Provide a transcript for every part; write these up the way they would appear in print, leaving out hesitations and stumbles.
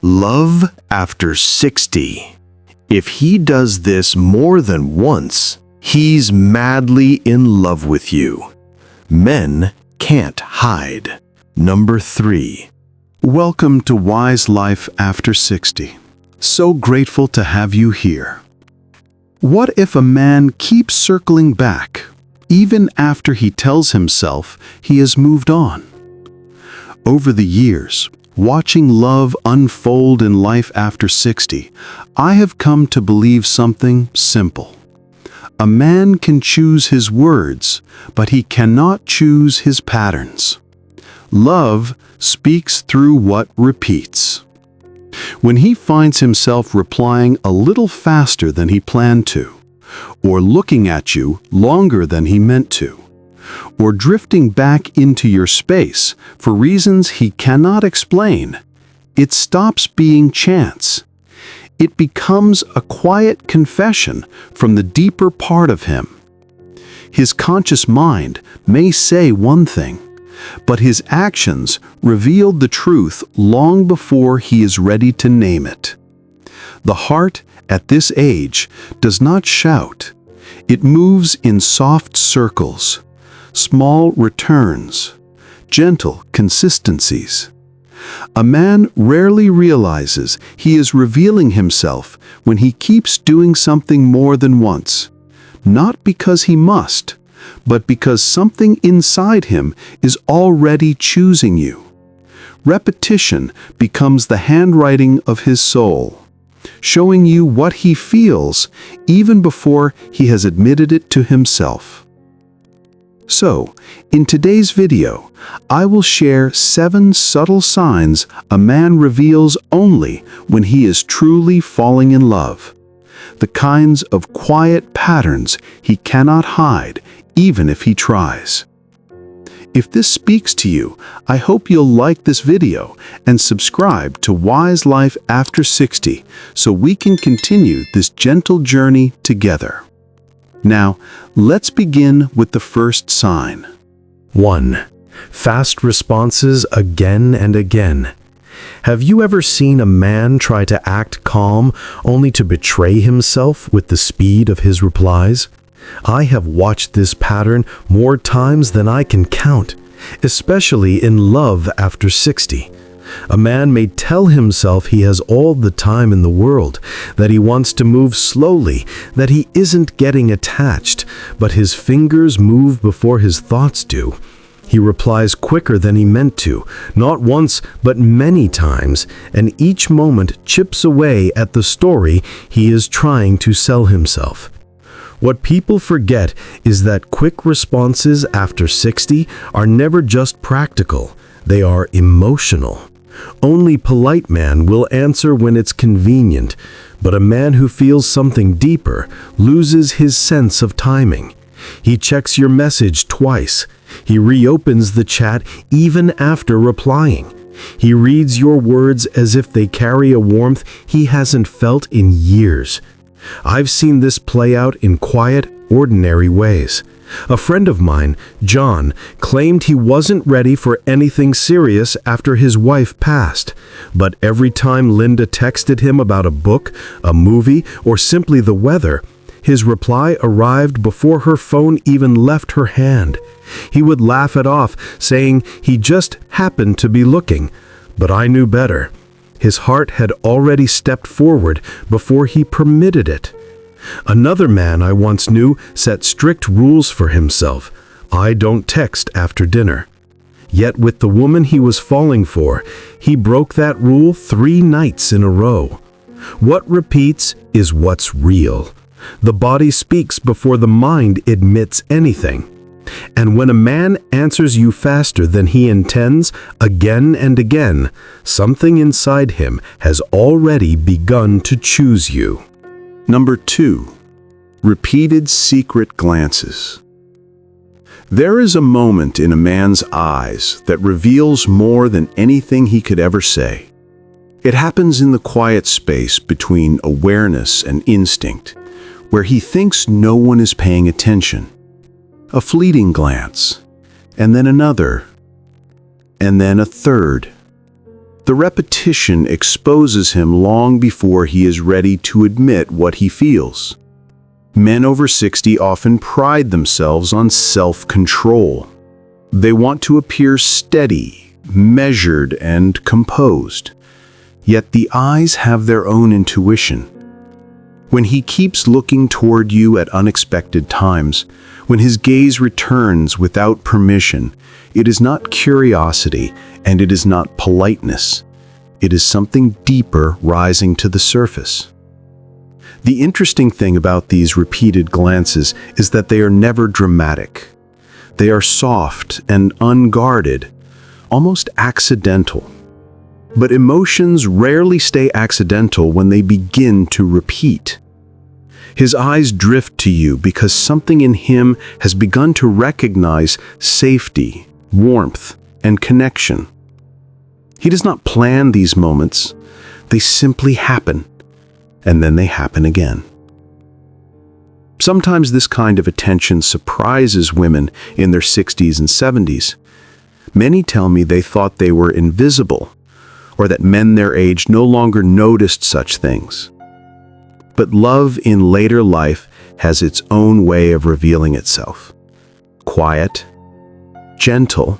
Love after 60. If he does this more than once, he's madly in love with you. Men can't hide. Number 3. Welcome to Wise Life After 60. So grateful to have you here. What if a man keeps circling back, even after he tells himself he has moved on? Over the years, watching love unfold in life after 60, I have come to believe something simple. A man can choose his words, but he cannot choose his patterns. Love speaks through what repeats. When he finds himself replying a little faster than he planned to, or looking at you longer than he meant to, or drifting back into your space for reasons he cannot explain, it stops being chance. It becomes a quiet confession from the deeper part of him. His conscious mind may say one thing, but his actions revealed the truth long before he is ready to name it. The heart, at this age, does not shout. It moves in soft circles, small returns, gentle consistencies. A man rarely realizes he is revealing himself when he keeps doing something more than once, not because he must, but because something inside him is already choosing you. Repetition becomes the handwriting of his soul, showing you what he feels even before he has admitted it to himself. So, in today's video, I will share 7 subtle signs a man reveals only when he is truly falling in love. The kinds of quiet patterns he cannot hide, even if he tries. If this speaks to you, I hope you'll like this video and subscribe to Wise Life After 60 so we can continue this gentle journey together. Now, let's begin with the first sign. 1. Fast responses again and again. Have you ever seen a man try to act calm only to betray himself with the speed of his replies? I have watched this pattern more times than I can count, especially in love after 60. A man may tell himself he has all the time in the world, that he wants to move slowly, that he isn't getting attached, but his fingers move before his thoughts do. He replies quicker than he meant to, not once but many times, and each moment chips away at the story he is trying to sell himself. What people forget is that quick responses after 60 are never just practical, they are emotional. Only polite man will answer when it's convenient, but a man who feels something deeper loses his sense of timing. He checks your message twice. He reopens the chat even after replying. He reads your words as if they carry a warmth he hasn't felt in years. I've seen this play out in quiet, ordinary ways. A friend of mine, John, claimed he wasn't ready for anything serious after his wife passed. But every time Linda texted him about a book, a movie, or simply the weather, his reply arrived before her phone even left her hand. He would laugh it off, saying he just happened to be looking. But I knew better. His heart had already stepped forward before he permitted it. Another man I once knew set strict rules for himself. I don't text after dinner. Yet with the woman he was falling for, he broke that rule 3 nights in a row. What repeats is what's real. The body speaks before the mind admits anything. And when a man answers you faster than he intends, again and again, something inside him has already begun to choose you. Number 2. Repeated secret glances. There is a moment in a man's eyes that reveals more than anything he could ever say. It happens in the quiet space between awareness and instinct, where he thinks no one is paying attention. A fleeting glance, and then another, and then a third. The repetition exposes him long before he is ready to admit what he feels. Men over 60 often pride themselves on self-control. They want to appear steady, measured, and composed. Yet the eyes have their own intuition. When he keeps looking toward you at unexpected times, when his gaze returns without permission, it is not curiosity and it is not politeness. It is something deeper rising to the surface. The interesting thing about these repeated glances is that they are never dramatic. They are soft and unguarded, almost accidental. But emotions rarely stay accidental when they begin to repeat. His eyes drift to you because something in him has begun to recognize safety, warmth, and connection. He does not plan these moments. They simply happen, and then they happen again. Sometimes this kind of attention surprises women in their 60s and 70s. Many tell me they thought they were invisible, or that men their age no longer noticed such things. But love in later life has its own way of revealing itself. Quiet, gentle,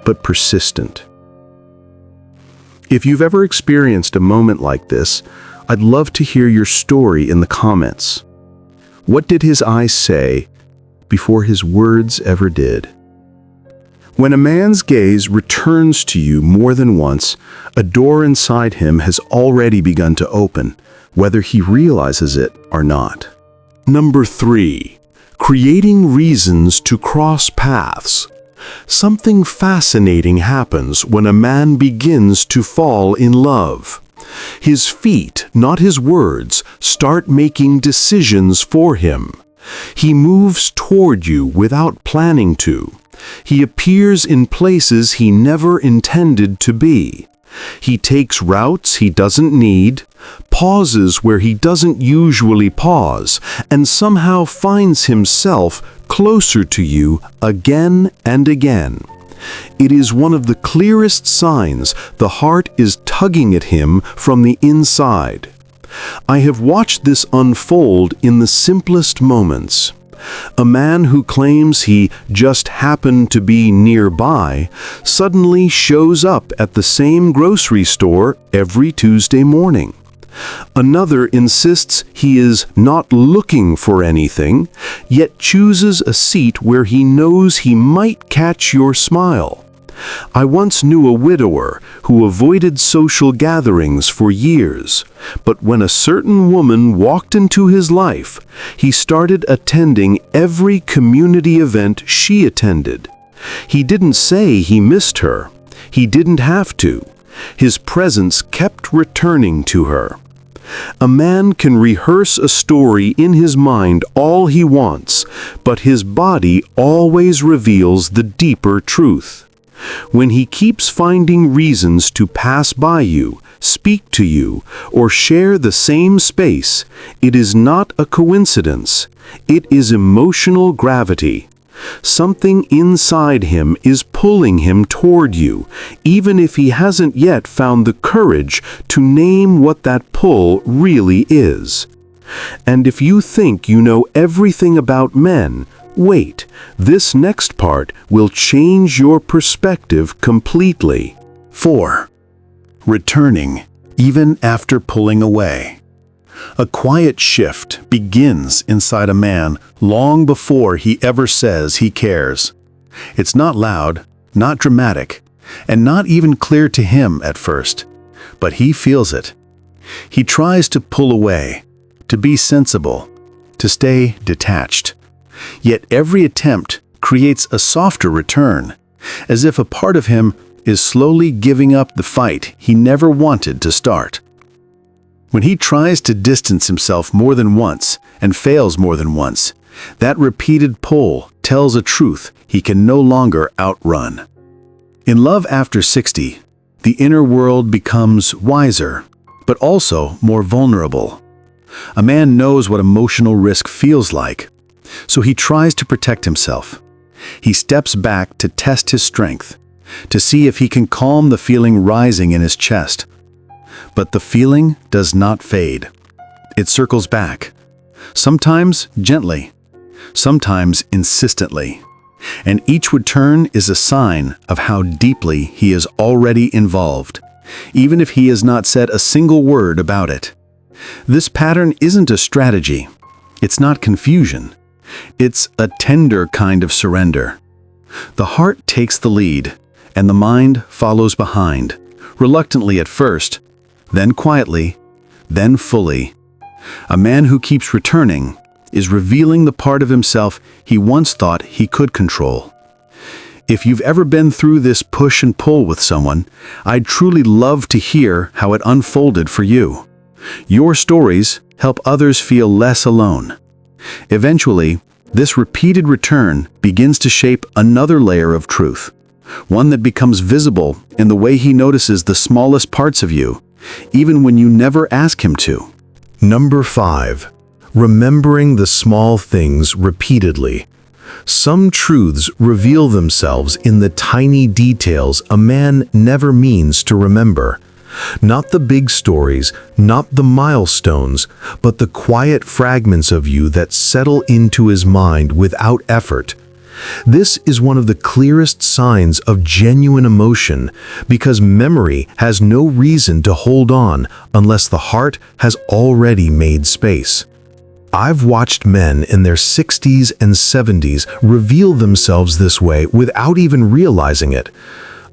but persistent. If you've ever experienced a moment like this, I'd love to hear your story in the comments. What did his eyes say before his words ever did? When a man's gaze returns to you more than once, a door inside him has already begun to open, whether he realizes it or not. Number 3. Creating reasons to cross paths. Something fascinating happens when a man begins to fall in love. His feet, not his words, start making decisions for him. He moves toward you without planning to. He appears in places he never intended to be. He takes routes he doesn't need, pauses where he doesn't usually pause, and somehow finds himself closer to you again and again. It is one of the clearest signs the heart is tugging at him from the inside. I have watched this unfold in the simplest moments. A man who claims he just happened to be nearby suddenly shows up at the same grocery store every Tuesday morning. Another insists he is not looking for anything, yet chooses a seat where he knows he might catch your smile. I once knew a widower who avoided social gatherings for years, but when a certain woman walked into his life, he started attending every community event she attended. He didn't say he missed her. He didn't have to. His presence kept returning to her. A man can rehearse a story in his mind all he wants, but his body always reveals the deeper truth. When he keeps finding reasons to pass by you, speak to you, or share the same space, it is not a coincidence. It is emotional gravity. Something inside him is pulling him toward you, even if he hasn't yet found the courage to name what that pull really is. And if you think you know everything about men, wait, this next part will change your perspective completely. 4. Returning, even after pulling away. A quiet shift begins inside a man long before he ever says he cares. It's not loud, not dramatic, and not even clear to him at first, but he feels it. He tries to pull away, to be sensible, to stay detached. Yet every attempt creates a softer return, as if a part of him is slowly giving up the fight he never wanted to start. When he tries to distance himself more than once and fails more than once, that repeated pull tells a truth he can no longer outrun. In love after 60, the inner world becomes wiser, but also more vulnerable. A man knows what emotional risk feels like, so he tries to protect himself. He steps back to test his strength, to see if he can calm the feeling rising in his chest. But the feeling does not fade. It circles back, sometimes gently, sometimes insistently. And each return is a sign of how deeply he is already involved, even if he has not said a single word about it. This pattern isn't a strategy. It's not confusion. It's a tender kind of surrender. The heart takes the lead, and the mind follows behind, reluctantly at first, then quietly, then fully. A man who keeps returning is revealing the part of himself he once thought he could control. If you've ever been through this push and pull with someone, I'd truly love to hear how it unfolded for you. Your stories help others feel less alone. Eventually, this repeated return begins to shape another layer of truth, one that becomes visible in the way he notices the smallest parts of you, even when you never ask him to. Number 5. Remembering the small things repeatedly. Some truths reveal themselves in the tiny details a man never means to remember. Not the big stories, not the milestones, but the quiet fragments of you that settle into his mind without effort. This is one of the clearest signs of genuine emotion, because memory has no reason to hold on unless the heart has already made space. I've watched men in their 60s and 70s reveal themselves this way without even realizing it.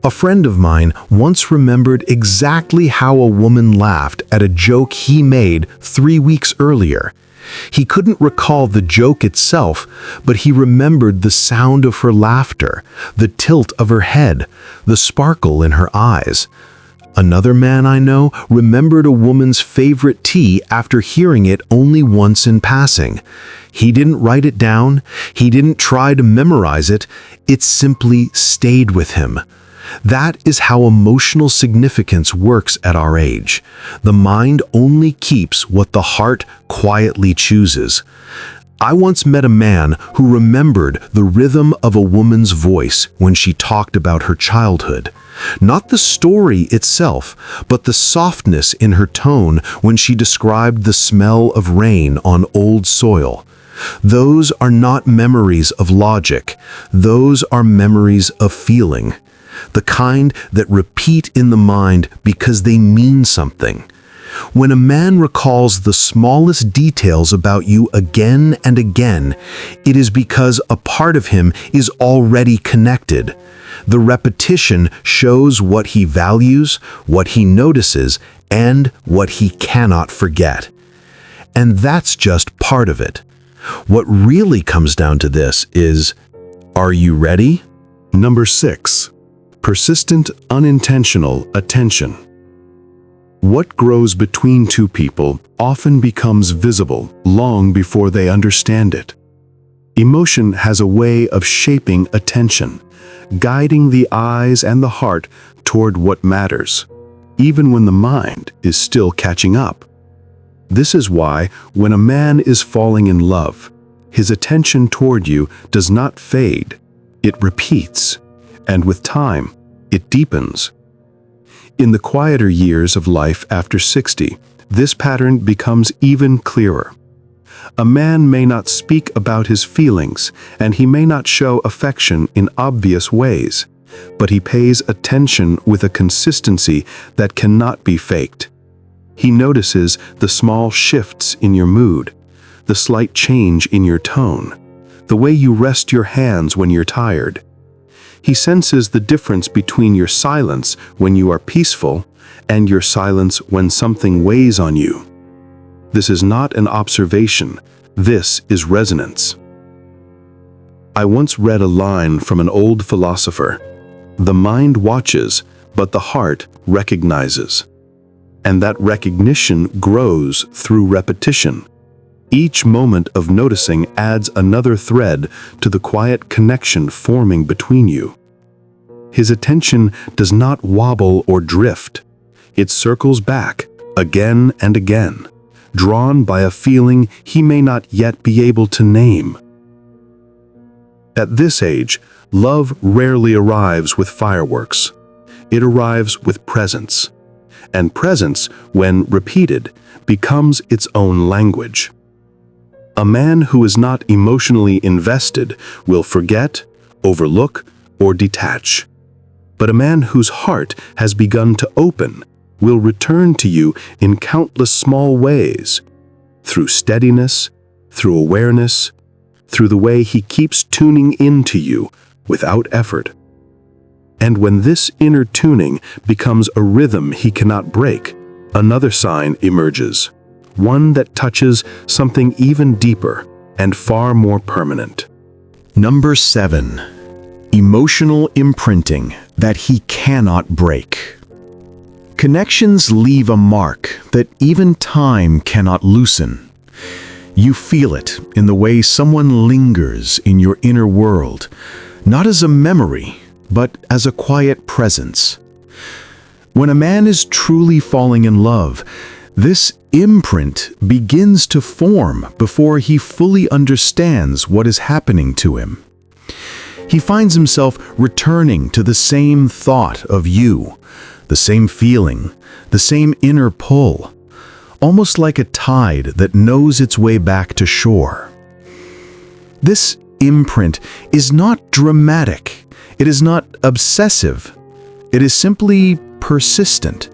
A friend of mine once remembered exactly how a woman laughed at a joke he made 3 weeks earlier. He couldn't recall the joke itself, but he remembered the sound of her laughter, the tilt of her head, the sparkle in her eyes. Another man I know remembered a woman's favorite tea after hearing it only once in passing. He didn't write it down, he didn't try to memorize it, it simply stayed with him. That is how emotional significance works at our age. The mind only keeps what the heart quietly chooses. I once met a man who remembered the rhythm of a woman's voice when she talked about her childhood. Not the story itself, but the softness in her tone when she described the smell of rain on old soil. Those are not memories of logic. Those are memories of feeling. The kind that repeat in the mind because they mean something. When a man recalls the smallest details about you again and again, it is because a part of him is already connected. The repetition shows what he values, what he notices, and what he cannot forget. And that's just part of it. What really comes down to this is, are you ready? Number 6. Persistent, unintentional attention. What grows between two people often becomes visible long before they understand it. Emotion has a way of shaping attention, guiding the eyes and the heart toward what matters, even when the mind is still catching up. This is why, when a man is falling in love, his attention toward you does not fade, it repeats, and with time, it deepens. In the quieter years of life after 60, this pattern becomes even clearer. A man may not speak about his feelings, and he may not show affection in obvious ways, but he pays attention with a consistency that cannot be faked. He notices the small shifts in your mood, the slight change in your tone, the way you rest your hands when you're tired. He senses the difference between your silence when you are peaceful and your silence when something weighs on you. This is not an observation, this is resonance. I once read a line from an old philosopher: "The mind watches, but the heart recognizes." And that recognition grows through repetition. Each moment of noticing adds another thread to the quiet connection forming between you. His attention does not wobble or drift. It circles back again and again, drawn by a feeling he may not yet be able to name. At this age, Love rarely arrives with fireworks. It arrives with presence. And presence, when repeated, becomes its own language. A man who is not emotionally invested will forget, overlook, or detach. But a man whose heart has begun to open will return to you in countless small ways, through steadiness, through awareness, through the way he keeps tuning into you without effort. And when this inner tuning becomes a rhythm he cannot break, another sign emerges, one that touches something even deeper and far more permanent. Number 7. Emotional imprinting that he cannot break. Connections leave a mark that even time cannot loosen. You feel it in the way someone lingers in your inner world, not as a memory, but as a quiet presence. When a man is truly falling in love, this imprint begins to form before he fully understands what is happening to him. He finds himself returning to the same thought of you, the same feeling, the same inner pull, almost like a tide that knows its way back to shore. This imprint is not dramatic, it is not obsessive, it is simply persistent.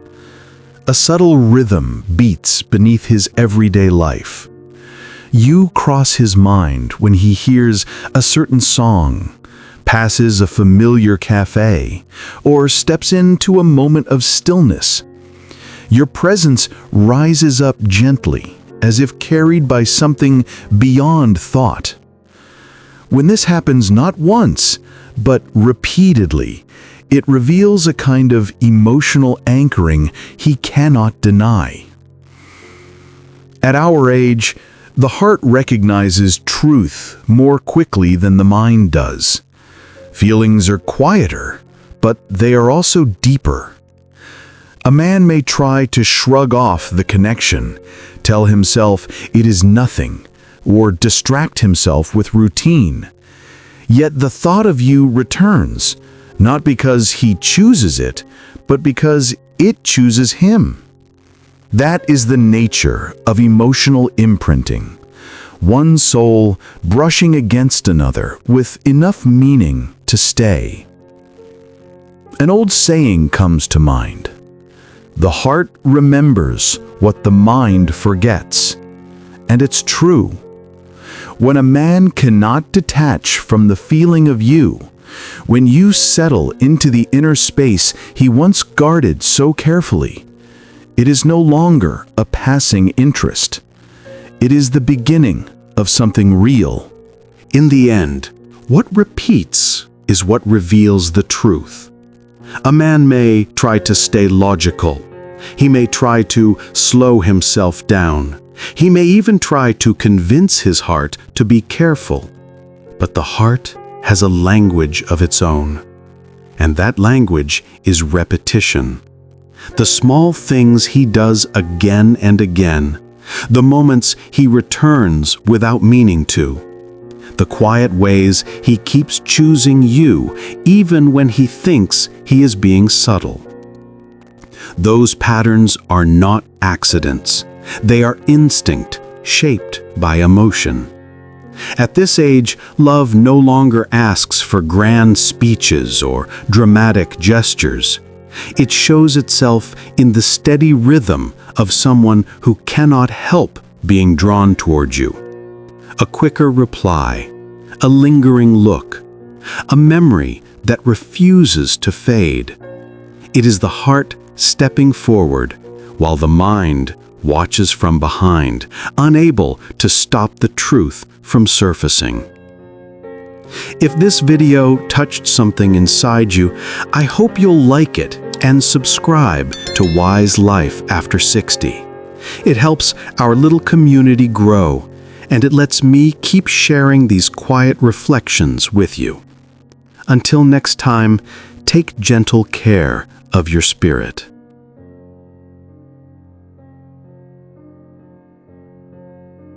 A subtle rhythm beats beneath his everyday life. You cross his mind when he hears a certain song, passes a familiar cafe, or steps into a moment of stillness. Your presence rises up gently, as if carried by something beyond thought. When this happens not once, but repeatedly, it reveals a kind of emotional anchoring he cannot deny. At our age, the heart recognizes truth more quickly than the mind does. Feelings are quieter, but they are also deeper. A man may try to shrug off the connection, tell himself it is nothing, or distract himself with routine. Yet the thought of you returns, not because he chooses it, but because it chooses him. That is the nature of emotional imprinting. One soul brushing against another with enough meaning to stay. An old saying comes to mind. The heart remembers what the mind forgets. And it's true. When a man cannot detach from the feeling of you, when you settle into the inner space he once guarded so carefully, it is no longer a passing interest. It is the beginning of something real. In the end, what repeats is what reveals the truth. A man may try to stay logical. He may try to slow himself down. He may even try to convince his heart to be careful. But the heart has a language of its own. And that language is repetition. The small things he does again and again. The moments he returns without meaning to. The quiet ways he keeps choosing you even when he thinks he is being subtle. Those patterns are not accidents. They are instinct, shaped by emotion. At this age, love no longer asks for grand speeches or dramatic gestures. It shows itself in the steady rhythm of someone who cannot help being drawn toward you. A quicker reply, a lingering look, a memory that refuses to fade. It is the heart stepping forward, while the mind watches from behind, unable to stop the truth from surfacing. If this video touched something inside you, I hope you'll like it and subscribe to Wise Life After 60. It helps our little community grow, and it lets me keep sharing these quiet reflections with you. Until next time, take gentle care of your spirit.